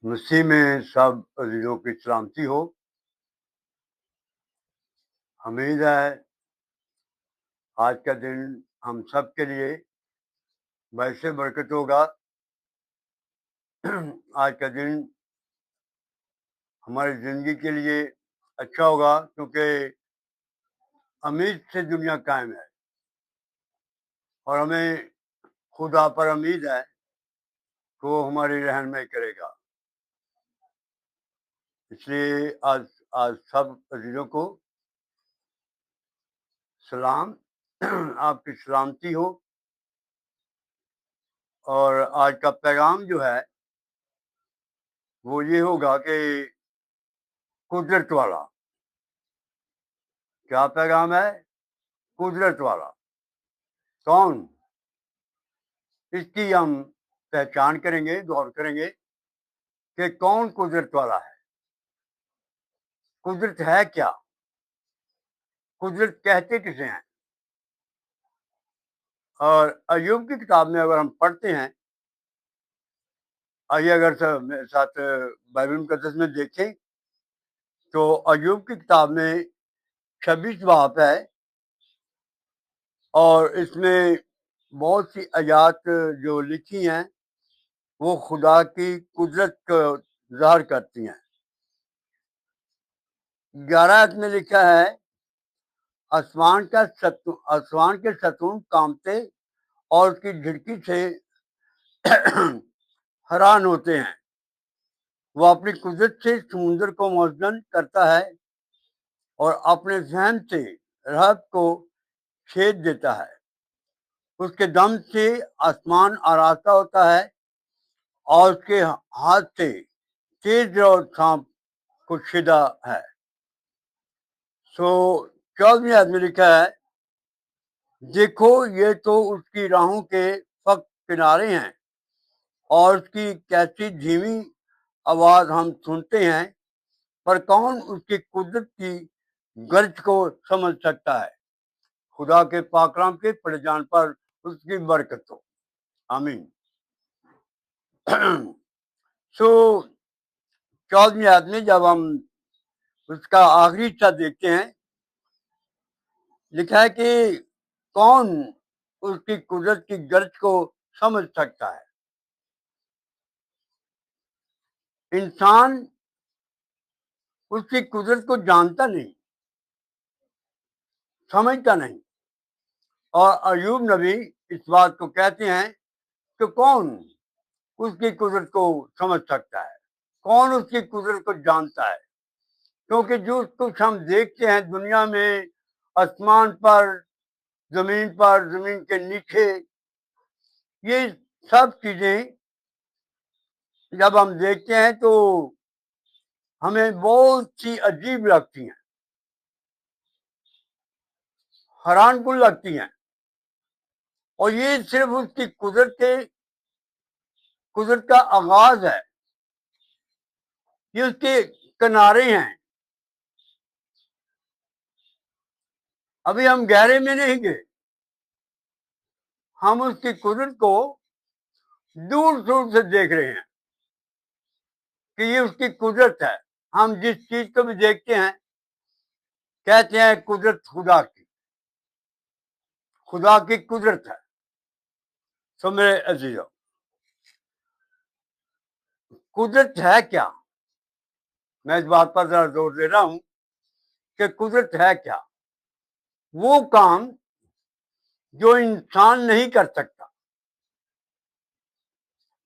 مسیح میں سب عزیزوں کی سلامتی ہو۔ امید ہے آج کا دن ہم سب کے لیے باعث برکت ہوگا۔ آج کا دن ہماری زندگی کے لیے اچھا ہوگا، کیونکہ امید سے دنیا قائم ہے اور ہمیں خدا پر امید ہے کہ وہ ہماری رہنمائی کرے گا۔ اس لیے آج سب عزیزوں کو سلام، آپ کی سلامتی ہو۔ اور آج کا پیغام جو ہے وہ یہ ہوگا کہ قدرت والا۔ کیا پیغام ہے؟ قدرت والا کون؟ اس کی ہم پہچان کریں گے، غور کریں گے کہ کون قدرت والا ہے، قدرت ہے کیا، قدرت کہتے کسے ہیں۔ اور ایوب کی کتاب میں اگر ہم پڑھتے ہیں، آئیے اگر میرے ساتھ بائبل مقدس میں دیکھیں تو ایوب کی کتاب میں 26 باب ہے، اور اس میں بہت سی آیات جو لکھی ہیں وہ خدا کی قدرت کو ظاہر کرتی ہیں۔ 11 آیت میں لکھا ہے، آسمان کے ستون کانپتے اور اس کی جھڑکی سے حیران ہوتے ہیں۔ وہ اپنی قدرت سے سمندر کو موزن کرتا ہے اور اپنے ذہن سے رحت کو چھید دیتا ہے۔ اس کے دم سے آسمان آراستہ ہوتا ہے اور اس کے ہاتھ سے تیز اور سانپ کشیدہ ہے۔ 14ویں آدمی لکھا ہے، دیکھو یہ تو اس کی راہوں کے فق کنارے ہیں اور اس کی کیسی دھیمی آواز ہم سنتے ہیں، پر کون اس کی قدرت کی گرج کو سمجھ سکتا ہے۔ خدا کے پاکلام کے پڑھے جان پر اس کی برکت ہو، آمین۔ 14ویں آدمی جب ہم اس کا آخری حصہ دیکھتے ہیں، لکھا ہے کہ کون اس کی قدرت کی گرج کو سمجھ سکتا ہے۔ انسان اس کی قدرت کو جانتا نہیں، سمجھتا نہیں، اور ایوب نبی اس بات کو کہتے ہیں کہ کون اس کی قدرت کو سمجھ سکتا ہے، کون اس کی قدرت کو جانتا ہے۔ کیونکہ جو کچھ ہم دیکھتے ہیں دنیا میں، آسمان پر، زمین کے نیچے، یہ سب چیزیں جب ہم دیکھتے ہیں تو ہمیں بہت سی عجیب لگتی ہیں، حیران کن لگتی ہیں، اور یہ صرف اس کی قدرت کا آغاز ہے، یہ اس کے کنارے ہیں۔ ابھی ہم گہرے میں نہیں گئے، ہم اس کی قدرت کو دور دور سے دیکھ رہے ہیں کہ یہ اس کی قدرت ہے۔ ہم جس چیز کو بھی دیکھتے ہیں کہتے ہیں قدرت خدا کی قدرت ہے۔ سو میرے عزیزو، قدرت ہے کیا؟ میں اس بات پر ذرا زور دے رہا ہوں کہ قدرت ہے کیا؟ وہ کام جو انسان نہیں کر سکتا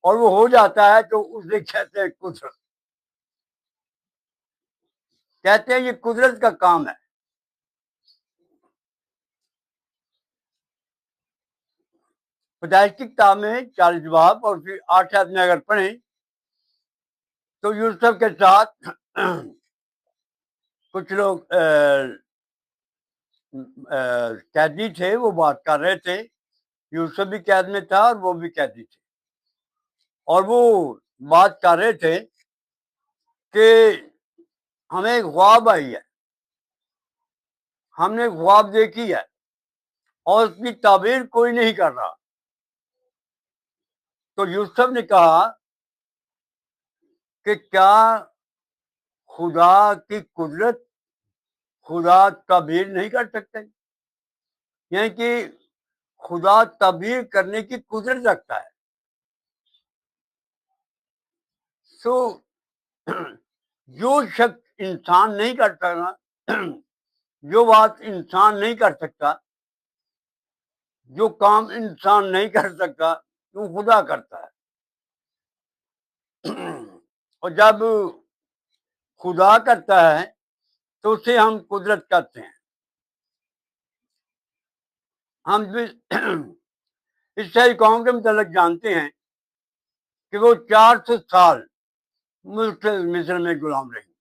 اور وہ ہو جاتا ہے تو اسے کہتے ہیں قدرت، کہتے ہیں یہ قدرت کا کام ہے۔ پیدائش کی کتاب میں 40 باب اور پھر 8 آیت میں اگر پڑھیں تو یوسف کے ساتھ کچھ لوگ قیدی تھے، وہ بات کر رہے تھے۔ یوسف بھی قید میں تھا اور وہ بھی قیدی تھے، اور وہ بات کر رہے تھے کہ ہمیں ایک خواب آئی ہے، ہم نے خواب دیکھی ہے اور اس کی تعبیر کوئی نہیں کر رہا۔ تو یوسف نے کہا کہ کیا خدا کی قدرت خدا تعبیر نہیں کر سکتے؟ یعنی کہ خدا تعبیر کرنے کی قدرت رکھتا ہے. سو جو شخص انسان نہیں کرتا نا، جو بات انسان نہیں کر سکتا، جو کام انسان نہیں کر سکتا، وہ خدا کرتا ہے. اور جب خدا کرتا ہے تو اسے ہم قدرت کہتے ہیں. ہم اسرائیل قوم کے متعلق جانتے ہیں کہ وہ 400 سال ملک مصر میں غلام رہی.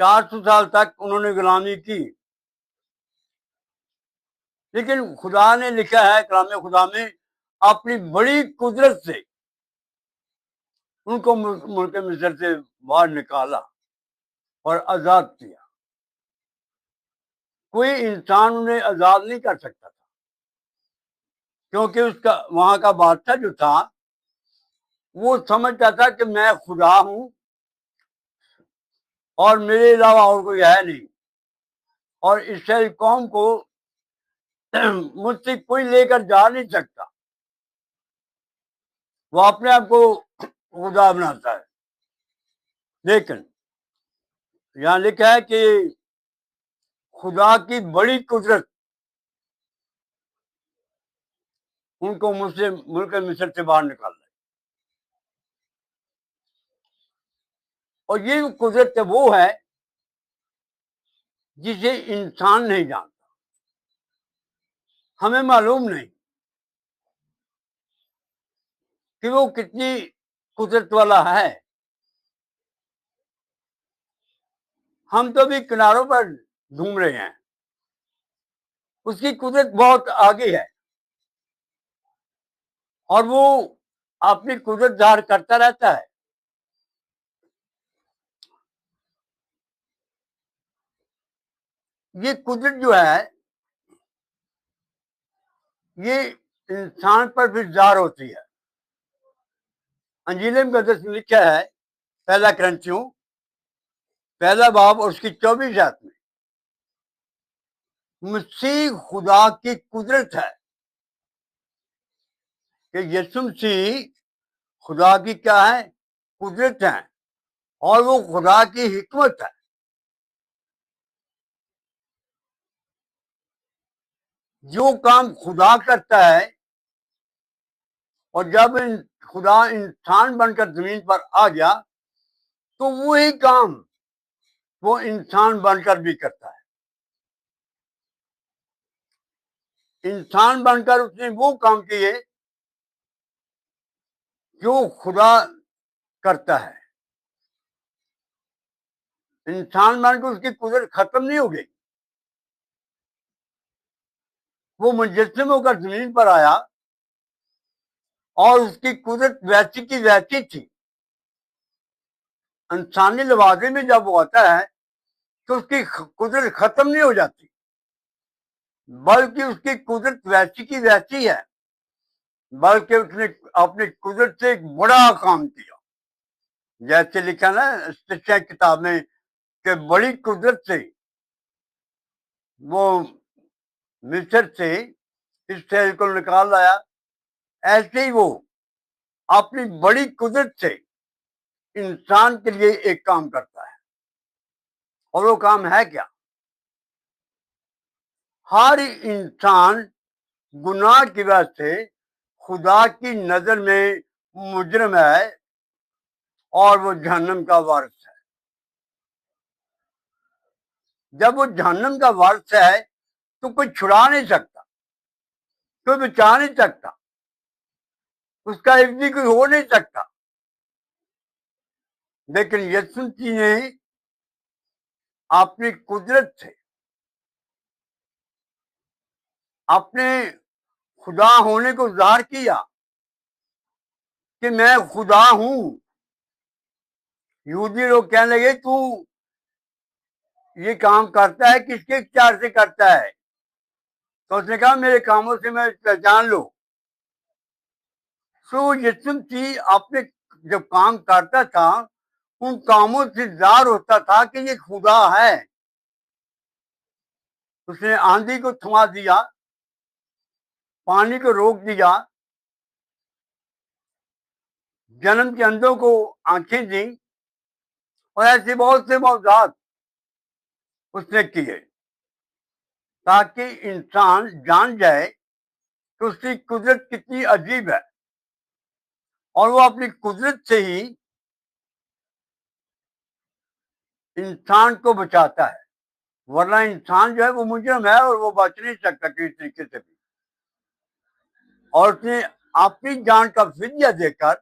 400 سال تک انہوں نے غلامی کی، لیکن خدا نے لکھا ہے کلام خدا میں اپنی بڑی قدرت سے ان کو ملک مصر سے باہر نکالا اور آزاد کیا. کوئی انسان انہیں آزاد نہیں کر سکتا تھا، کیونکہ اس کا وہاں کا بادشاہ جو تھا وہ سمجھتا تھا کہ میں خدا ہوں اور میرے علاوہ اور کوئی ہے نہیں، اور اسرائیل قوم کو مجھ سے کوئی لے کر جا نہیں سکتا. وہ اپنے آپ کو خدا بناتا ہے. لیکن یہاں لکھا ہے کہ خدا کی بڑی قدرت ان کو ملک مصر سے باہر نکال لائی. اور یہ قدرت وہ ہے جسے انسان نہیں جانتا. ہمیں معلوم نہیں کہ وہ کتنی قدرت والا ہے. ہم تو بھی کناروں پر گھوم رہے ہیں، اس کی قدرت بہت آگے ہے اور وہ اپنی قدرت ظاہر کرتا رہتا ہے. یہ قدرت جو ہے یہ انسان پر بھی ظاہر ہوتی ہے. انجیل مقدس میں لکھا ہے پہلا کرنتھیوں پہلا باب اور اس کی 24 آیت میں مسیح خدا کی قدرت ہے، کہ یسوع مسیح خدا کی کیا ہے؟ قدرت ہے، اور وہ خدا کی حکمت ہے. جو کام خدا کرتا ہے، اور جب خدا انسان بن کر زمین پر آ گیا تو وہی کام وہ انسان بن کر بھی کرتا ہے. انسان بن کر اس نے وہ کام کیے جو خدا کرتا ہے. انسان بن کر اس کی قدرت ختم نہیں ہو گئی. وہ مجسم ہو کر زمین پر آیا اور اس کی قدرت ویسی کی ویسی تھی. انسانی لوازے میں جب وہ آتا ہے تو اس کی قدرت ختم نہیں ہو جاتی، بلکہ اس کی قدرت ویسی کی ویسی ہے، بلکہ اس نے اپنی قدرت سے ایک بڑا کام کیا. جیسے لکھا نا سچا کتاب میں کہ بڑی قدرت سے وہ مصر سے اسرائیل کو نکال لایا، ایسے ہی وہ اپنی بڑی قدرت سے انسان کے لیے ایک کام کرتا ہے. اور وہ کام ہے کیا؟ ہر انسان گناہ کی وجہ سے خدا کی نظر میں مجرم ہے اور وہ جہنم کا وارث ہے. جب وہ جہنم کا وارث ہے تو کوئی چھڑا نہیں سکتا، کوئی بچا نہیں سکتا، اس کا عزت کوئی ہو نہیں سکتا. لیکن یسوع مسیح نے اپنی قدرت سے اپنے خدا ہونے کو ظاہر کیا کہ میں خدا ہوں. یہودی لوگ کہنے لگے تو یہ کام کرتا ہے کس کے اختیار سے کرتا ہے؟ تو اس نے کہا میرے کاموں سے میں پہچان لو. سو یسوع مسیح اپنے جب کام کرتا تھا ان کاموں سے ظاہر ہوتا تھا کہ یہ خدا ہے. اس نے آندھی کو تھما دیا, پانی کو روک دیا, جنم کے اندھوں کو آنکھیں دیں, اور ایسے بہت سے موضوعات اس نے کیے تاکہ انسان جان جائے کہ اس کی قدرت کتنی عجیب ہے, اور وہ اپنی قدرت سے ہی انسان کو بچاتا ہے. ورنہ انسان جو ہے وہ مجرم ہے اور وہ بچ نہیں سکتا کسی طریقے سے بھی. اور اس نے اپنی جان کا فدیہ دے کر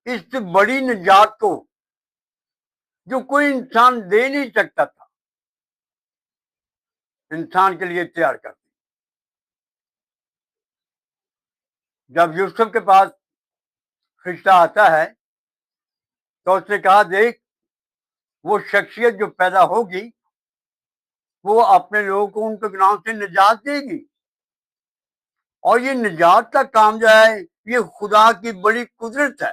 اس بڑی نجات کو جو کوئی انسان دے نہیں سکتا تھا انسان کے لیے تیار کر دی. جب یوسف کے پاس فرشتہ آتا ہے تو اس نے کہا دیکھ وہ شخصیت جو پیدا ہوگی وہ اپنے لوگوں کو ان کے گناہوں سے نجات دے گی, اور یہ نجات کا کام جو ہے یہ خدا کی بڑی قدرت ہے.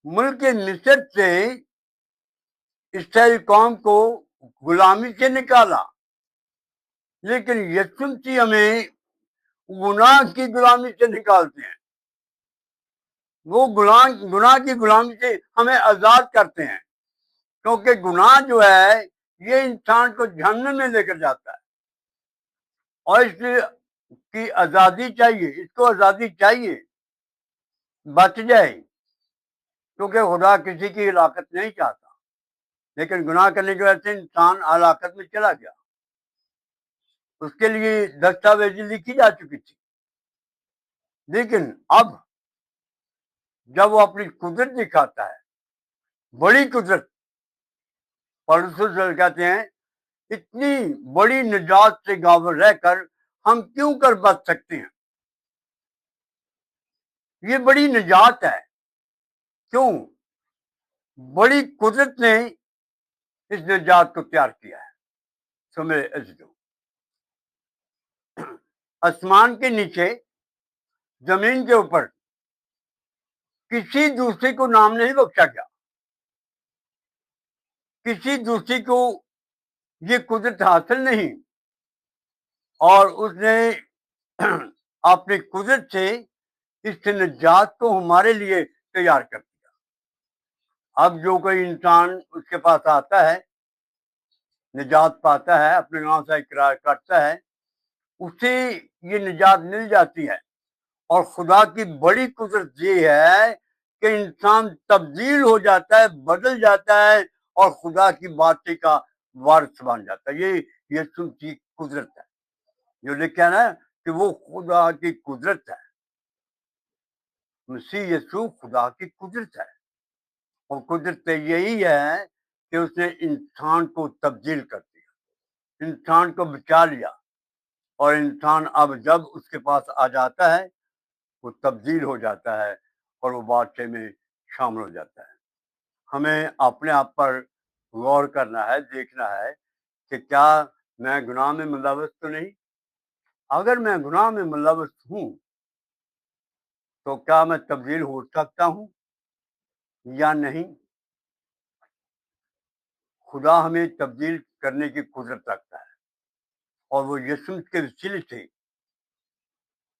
ملک مصر سے اسرائیل قوم کو غلامی سے نکالا, لیکن یسوع مسیح ہمیں گناہ کی غلامی سے نکالتے ہیں. وہ گناہ کی غلامی سے ہمیں آزاد کرتے ہیں, کیونکہ گناہ جو ہے یہ انسان کو جہنم میں لے کر جاتا ہے, اور اس کی آزادی چاہیے, اس کو آزادی چاہیے, بچ جائے, کیونکہ خدا کسی کی ہلاکت نہیں چاہتا. لیکن گناہ کرنے کی وجہ سے انسان ہلاکت میں چلا گیا. اس کے لیے دستاویزی لکھی جا چکی تھی, لیکن اب جب وہ اپنی قدرت دکھاتا ہے, بڑی قدرت, پالوس کہتے ہیں اتنی بڑی نجات سے گاور رہ کر ہم کیوں کر بچ سکتے ہیں. یہ بڑی نجات ہے. کیوں؟ بڑی قدرت نے اس نجات کو تیار کیا ہے. سو میرے عزیزو, آسمان کے نیچے, زمین کے اوپر کسی دوسرے کو نام نہیں بخشا گیا, کسی دوسرے کو یہ قدرت حاصل نہیں, اور اس نے اپنی قدرت سے اس نجات کو ہمارے لیے تیار کر دیا. اب جو کوئی انسان اس کے پاس آتا ہے, نجات پاتا ہے, اپنے گناہ سے اقرار کرتا ہے, اسے یہ نجات مل جاتی ہے. اور خدا کی بڑی قدرت یہ ہے کہ انسان تبدیل ہو جاتا ہے, بدل جاتا ہے, اور خدا کی باتیں کا وارث بن جاتا ہے. یہ یسوع کی قدرت ہے, جو لکھا ہے نا کہ وہ خدا کی قدرت ہے. مسیح یسوع خدا کی قدرت ہے, اور قدرت یہی ہے کہ اس نے انسان کو تبدیل کر دیا, انسان کو بچا لیا, اور انسان اب جب اس کے پاس آ جاتا ہے وہ تبدیل ہو جاتا ہے اور وہ بادشاہ میں شامل ہو جاتا ہے. ہمیں اپنے آپ پر غور کرنا ہے, دیکھنا ہے کہ کیا میں گناہ میں ملوث تو نہیں. اگر میں گناہ میں ملوث ہوں تو کیا میں تبدیل ہو سکتا ہوں یا نہیں؟ خدا ہمیں تبدیل کرنے کی قدرت رکھتا ہے, اور وہ یسوع کے وسیلے سے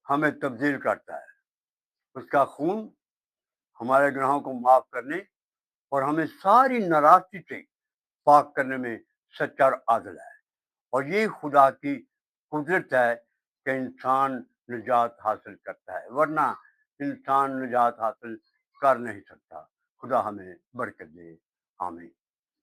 ہمیں تبدیل کرتا ہے. اس کا خون ہمارے گناہوں کو معاف کرنے اور ہمیں ساری ناراضگی سے پاک کرنے میں سچا اور عادل ہے. اور یہ خدا کی قدرت ہے کہ انسان نجات حاصل کرتا ہے, ورنہ انسان نجات حاصل کر نہیں سکتا. خدا ہمیں برکت دے. آمین.